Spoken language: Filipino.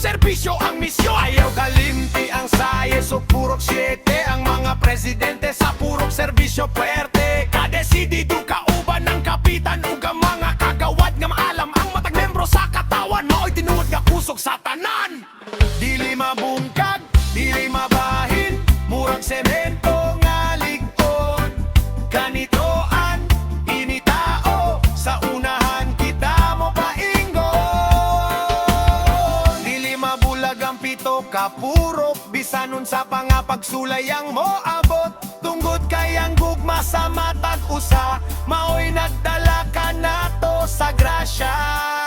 serbisyo ang misyon. Ayaw kalimti ang sayes o purok 7. Ang mga presidente sa purok serbisyo puwerte. Kadesidido kauban ng kapitan ug ang mga kagawad nga maalam ang matag membro sa katawan. Mao'y tinuod nga kusog sa tanan. Dili mabungkag, dili mabahin, murag semento nga ligton. Kanitoan, initao, sa unahan kita mo paingon. Dili mabulag ang pito kapurok, bisanon sa pangapagsulay ang moabot. Tungod kay ang gugma sa matag usa, mao'y nagdala ka nato sa grasya.